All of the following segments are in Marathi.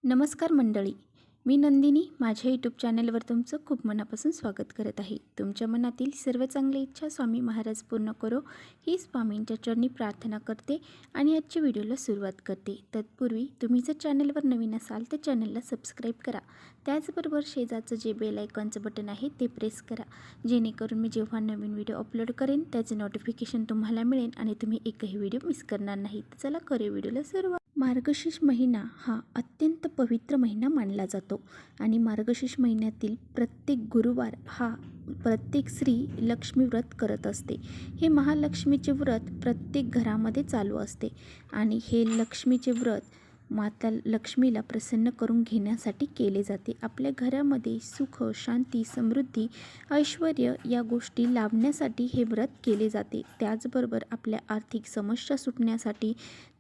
नमस्कार मंडळी, मी नंदिनी माझ्या यूट्यूब चॅनलवर तुमचं खूप मनापासून स्वागत करत आहे। तुमच्या मनातील सर्व चांगली इच्छा स्वामी महाराज पूर्ण करो ही स्वामींच्या चरणी प्रार्थना करते आणि आजच्या व्हिडिओला सुरुवात करते। तत्पूर्वी तुम्ही जर चॅनलवर नवीन असाल तर चॅनलला सबस्क्राईब करा, त्याचबरोबर शेजारचं जे बेल आयकॉनचं बटन आहे ते प्रेस करा, जेणेकरून मी जेव्हा नवीन व्हिडिओ अपलोड करेन त्याचे नोटिफिकेशन तुम्हाला मिळेल आणि तुम्ही एकही व्हिडिओ मिस करणार नाही। चला करूया व्हिडिओला सुरुवात। मार्गशीर्ष महिना हा अत्यंत पवित्र महिना मानला जातो आणि मार्गशीर्ष महिन्यातील प्रत्येक गुरुवार हा प्रत्येक स्त्री लक्ष्मी व्रत करत असते। हे महालक्ष्मीचे व्रत प्रत्येक घरामध्ये चालू असते आणि हे लक्ष्मीचे व्रत माता लक्ष्मीला प्रसन्न करून घेण्यासाठी केले जाते। आपल्या घरामध्ये सुख, शांती, समृद्धी, ऐश्वर्य या गोष्टी लाभण्यासाठी हे व्रत केले जाते। त्याचबरोबर आपल्या आर्थिक समस्या सुटण्यासाठी,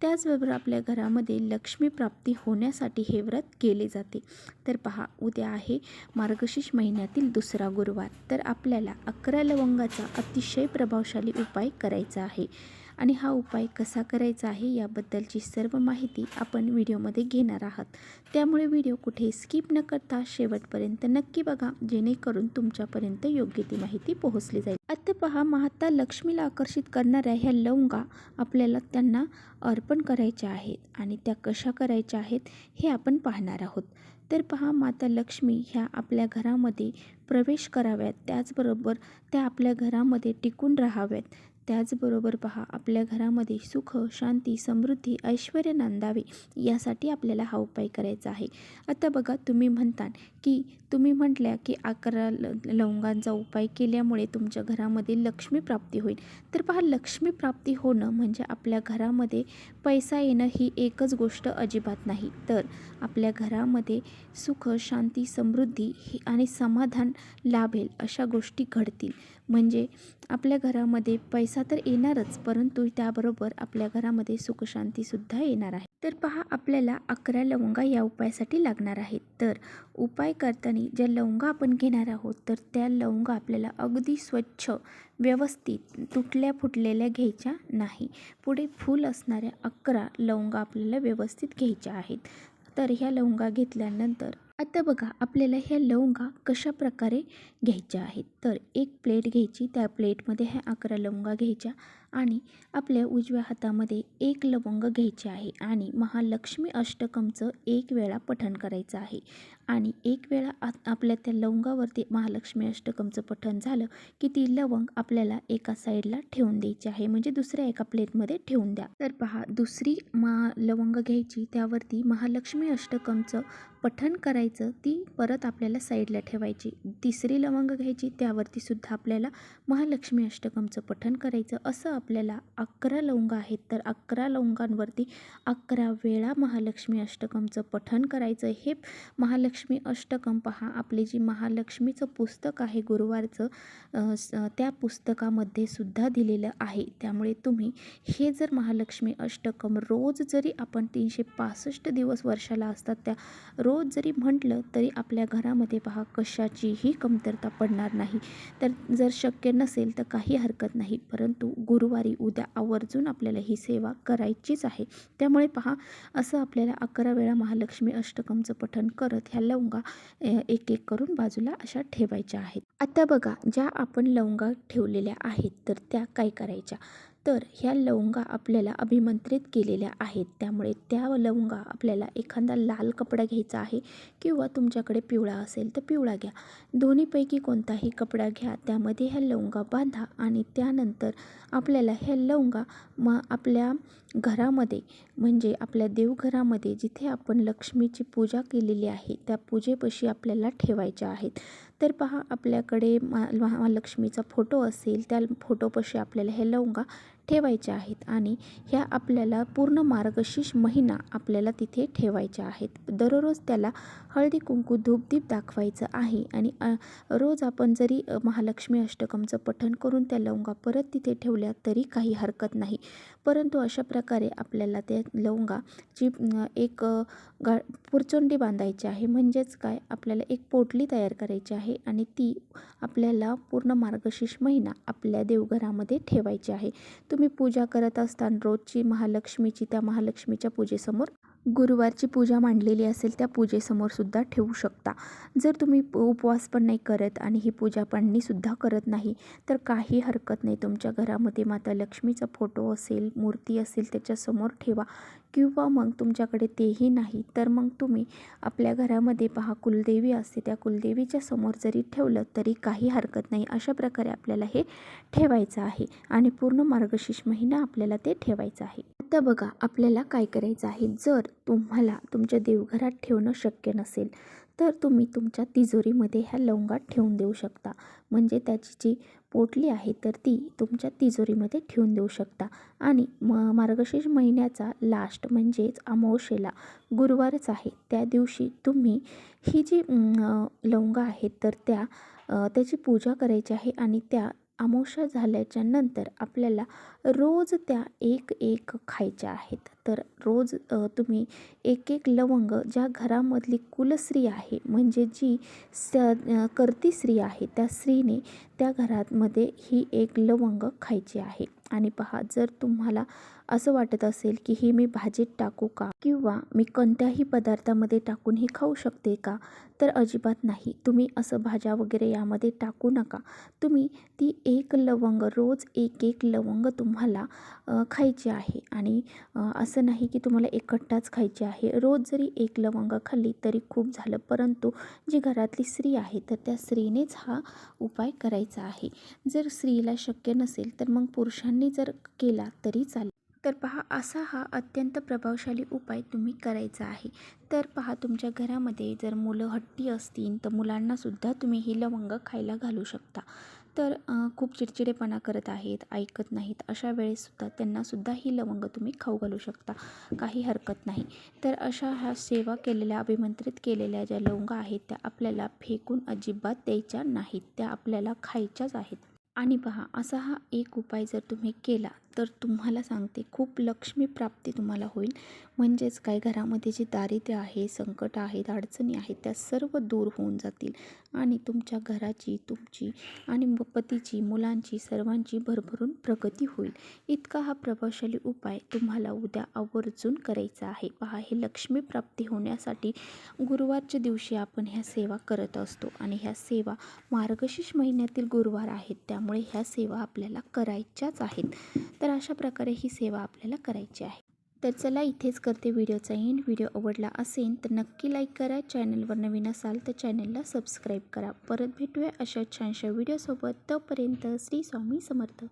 त्याचबरोबर आपल्या घरामध्ये लक्ष्मी प्राप्ती होण्यासाठी हे व्रत केले जाते। तर पहा, उद्या आहे मार्गशीर्ष महिन्यातील दुसरा गुरुवार, तर आपल्याला 11 लवंगाचा अतिशय प्रभावशाली उपाय करायचा आहे आणि हा उपाय कसा करायचा आहे याबद्दलची सर्व माहिती आपण व्हिडिओमध्ये घेणार आहात। त्यामुळे व्हिडिओ कुठे स्किप न करता शेवटपर्यंत नक्की बघा, जेणेकरून तुमच्यापर्यंत योग्य ती माहिती पोहोचली जाईल। आता पहा, माता लक्ष्मीला आकर्षित करणाऱ्या ह्या लवंगा आपल्याला त्यांना अर्पण करायच्या आहेत आणि त्या कशा करायच्या आहेत हे आपण पाहणार आहोत। तर पहा, माता लक्ष्मी ह्या आपल्या घरामध्ये प्रवेश कराव्यात, त्याचबरोबर त्या आपल्या घरामध्ये टिकून राहाव्यात। त्याचबरोबर पहा, आपल्या घरामध्ये सुख, शांती, समृद्धी, ऐश्वर्य नांदावे यासाठी आपल्याला हा उपाय करायचा आहे। आता बघा, तुम्ही म्हणता की तुम्ही म्हटल्या की 11 लवंगांचा उपाय केल्यामुळे तुमच्या घरामध्ये लक्ष्मी प्राप्ती होईल। तर पहा, लक्ष्मी प्राप्ती होणं म्हणजे आपल्या घरामध्ये पैसा येणं ही एकच गोष्ट अजिबात नाही, तर आपल्या घरामध्ये सुख, शांती, समृद्धी आणि समाधान लाभेल अशा गोष्टी घडतील। म्हणजे आपल्या घरामध्ये पैसा तर येणारच, परंतु त्याबरोबर आपल्या घरामध्ये सुख शांतीसुद्धा येणार आहे। तर पहा, आपल्याला 11 लवंगा या उपायासाठी लागणार आहेत। तर उपाय करताना ज्या लवंगा आपण घेणार आहोत, तर त्या लवंगा आपल्याला अगदी स्वच्छ, व्यवस्थित, तुटल्या फुटलेल्या घ्यायच्या नाही। पुढे फूल असणाऱ्या 11 लवंगा आपल्याला व्यवस्थित घ्यायच्या आहेत। तर ह्या लवंगा घेतल्यानंतर आता बघा, आपल्याला ह्या लवंगा कशा प्रकारे घ्यायच्या आहेत। तर एक प्लेट घ्यायची, त्या प्लेटमध्ये ह्या 11 लवंगा घ्यायच्या आणि आपल्या उजव्या हातामध्ये एक लवंग घ्यायचे आहे आणि महालक्ष्मी अष्टकमचं एक वेळा पठण करायचं आहे आणि एक वेळा आपल्या त्या लवंगावरती महालक्ष्मी अष्टकमचं पठण झालं की ती लवंग आपल्याला एका साईडला ठेवून द्यायची आहे, म्हणजे दुसऱ्या एका प्लेटमध्ये ठेवून द्या। तर पहा, दुसरी लवंग घ्यायची, त्यावरती महालक्ष्मी अष्टकमचं पठण करायचं, ती परत आपल्याला साईडला ठेवायची। तिसरी लवंग घ्यायची, त्यावरती सुद्धा आपल्याला महालक्ष्मी अष्टकमचं पठण करायचं। असं आपल्याला 11 लवंग आहेत, तर 11 लवंगांवरती 11 वेळा महालक्ष्मी अष्टकमचं पठण करायचं। हे महालक्ष्मी अष्टकम पहा, आपले जी महालक्ष्मीचं पुस्तक आहे गुरुवारचं, त्या पुस्तकामध्ये सुद्धा दिलेलं आहे। त्यामुळे तुम्ही हे जर महालक्ष्मी अष्टकम रोज जरी आपण 365 दिवस वर्षाला असतात त्या रोज जरी म्हटलं तरी आपल्या घरामध्ये पहा कशाचीही कमतरता पडणार नाही। तर जर शक्य नसेल तर काही हरकत नाही, परंतु गुरुवारी उद्या आवर्जून आपल्याला ही सेवा करायचीच आहे। त्यामुळे पहा, असं आपल्याला 11 वेळा महालक्ष्मी अष्टकमचं पठण करत ह्या लवंगा एक एक करून बाजूला अशा ठेवायच्या आहेत। आता बघा, ज्या आपण लवंगा ठेवलेल्या आहेत तर त्या काय करायच्या, तर ह्या लवंगा आपल्याला अभिमंत्रित केलेल्या आहेत। त्यामुळे त्या लवंगा आपल्याला एखादा लाल कपडा घ्यायचा आहे किंवा तुमच्याकडे पिवळा असेल तर पिवळा घ्या, दोन्हीपैकी कोणताही कपडा घ्या, त्यामध्ये ह्या लवंगा बांधा आणि त्यानंतर आपल्याला ह्या लवंगा आपल्या घरामध्ये, म्हणजे आपल्या देवघरामध्ये जिथे आपण लक्ष्मीची पूजा केलेली आहे त्या पूजेपाशी आपल्याला ठेवायच्या आहेत। तर पहा, आपल्याकडे महालक्ष्मीचा फोटो असेल त्या फोटोपाशी आपल्याला हे लवंगा ठेवायच्या आहेत आणि ह्या आपल्याला पूर्ण मार्गशीर्ष महिना आपल्याला तिथे ठेवायच्या आहेत। दररोज त्याला हळदी कुंकू धूपदीप दाखवायचं आहे आणि रोज आपण जरी महालक्ष्मी अष्टकमचं पठण करून त्या लवंगा परत तिथे ठेवल्या तरी काही हरकत नाही, परंतु अशा प्रकारे आपल्याला त्या लवंगाची एक पुरचुंडी बांधायची आहे। म्हणजेच काय, आपल्याला एक पोटली तयार करायची आहे आणि ती आपल्याला पूर्ण मार्गशीर्ष महिना आपल्या देवघरामध्ये ठेवायची आहे। तुम्ही पूजा करत असताना रोजची महालक्ष्मीची त्या महालक्ष्मीच्या पूजेसमोर गुरुवारची पूजा मांडलेली असेल त्या पूजेसमोर सुद्धा ठेवू शकता. जर तुम्ही उपवास पण नाही करत आणि ही पूजा पाणीसुद्धा करत नाही तर काही हरकत नाही. तुमच्या घरामध्ये माता लक्ष्मीचा फोटो असेल, मूर्ती असेल त्याच्यासमोर ठेवा. किंवा मग तुमच्याकडे तेही नाही तर मग तुम्ही आपल्या घरामध्ये पहा कुलदेवी असते, त्या कुलदेवीच्या समोर जरी ठेवलं तरी काही हरकत नाही. अशा प्रकारे आपल्याला हे ठेवायचं आहे आणि पूर्ण मार्गशीर्ष महिना आपल्याला ते ठेवायचं आहे. आता बघा आपल्याला काय करायचं आहे. जर तुम्हाला तुमच्या देवघरात ठेवणं शक्य नसेल तर तुम्ही तुमच्या तिजोरीमध्ये ह्या लवंगा ठेवून देऊ शकता. म्हणजे त्याची जी पोटली आहे तर ती तुमच्या तिजोरीमध्ये ठेवून देऊ शकता. आणि मार्गशीर्ष महिन्याचा लास्ट म्हणजेच अमावस्येला गुरुवारच आहे त्या दिवशी तुम्ही ही जी लवंगा आहेत तर त्याची पूजा करायची आहे. आणि त्या अमावस्या झाल्याच्या नंतर आपल्याला रोज त्या एक एक खायच्या आहेत. तर रोज तुम्ही एक एक लवंग ज्या घरामधली कुलस्त्री आहे म्हणजे जी करती स्त्री आहे त्या स्त्रीने त्या घरामध्ये ही एक लवंग खायची आहे. आणि पहा जर तुम्हाला असं वाटत असेल की ही मी भाजीत टाकू का किंवा मी कोणत्याही पदार्थामध्ये टाकून ही खाऊ शकते का, तर अजिबात नाही. तुम्ही असं भाज्या वगैरे यामध्ये टाकू नका. तुम्ही ती एक लवंग रोज एक एक लवंग तुम्हाला खायची आहे. आणि असं नाही की तुम्हाला एकट्टाच खायची आहे. रोज जरी एक लवंग खाल्ली तरी खूप झालं. परंतु जी घरातली स्त्री आहे तर त्या स्त्रीनेच हा उपाय करायचा आहे. जर स्त्रीला शक्य नसेल तर मग पुरुषांनी जर केला तरी चालेल. तर पहा असा हा अत्यंत प्रभावशाली उपाय तुम्ही करायचा आहे. तर पहा तुमच्या घरामध्ये जर मुलं हट्टी असतील तर मुलांनासुद्धा तुम्ही ही लवंग खायला घालू शकता. तर खूप चिडचिडेपणा करत आहेत, ऐकत नाहीत, अशा वेळेससुद्धा त्यांनासुद्धा ही लवंग तुम्ही खाऊ घालू शकता. काही हरकत नाही. तर अशा ह्या सेवा केलेल्या अभिमंत्रित केलेल्या ज्या लवंगा आहेत त्या आपल्याला फेकून अजिबात द्यायच्या नाहीत. त्या आपल्याला खायच्याच आहेत. आणि पहा असा हा एक उपाय जर तुम्ही केला तर तुम्हाला सांगते खूप लक्ष्मी प्राप्ती तुम्हाला होईल. म्हणजेच काय घरामध्ये जे दारिद्र्य आहे, संकट आहेत, अडचणी आहेत त्या सर्व दूर होऊन जातील. आणि तुमच्या घराची, तुमची आणि पतीची, मुलांची, सर्वांची भरभरून प्रगती होईल. इतका हा प्रभावशाली उपाय तुम्हाला उद्या आवर्जून करायचा आहे. पहा हे लक्ष्मी प्राप्ती होण्यासाठी गुरुवारच्या दिवशी आपण ह्या सेवा करत असतो. आणि ह्या सेवा मार्गशीर्ष महिन्यातील गुरुवार आहेत त्यामुळे ह्या सेवा आपल्याला करायच्याच आहेत. तर अशा प्रकारे ही सेवा आपल्याला करायची आहे. तर चला इथेच करते व्हिडिओचा एंड. व्हिडिओ आवडला असेल तर नक्की लाईक करा. चॅनलवर नवीन असाल तर चॅनलला सबस्क्राईब करा. परत भेटूया अशा छानशा व्हिडिओसोबत. तोपर्यंत श्री स्वामी समर्थ.